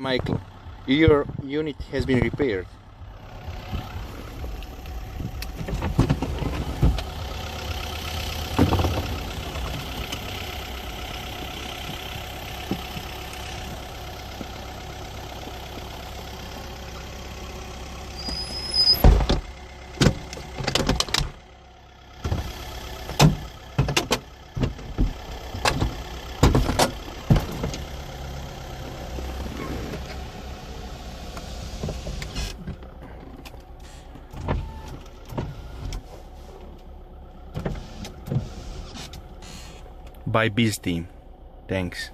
Michael, your unit has been repaired. By Biz Team. Thanks.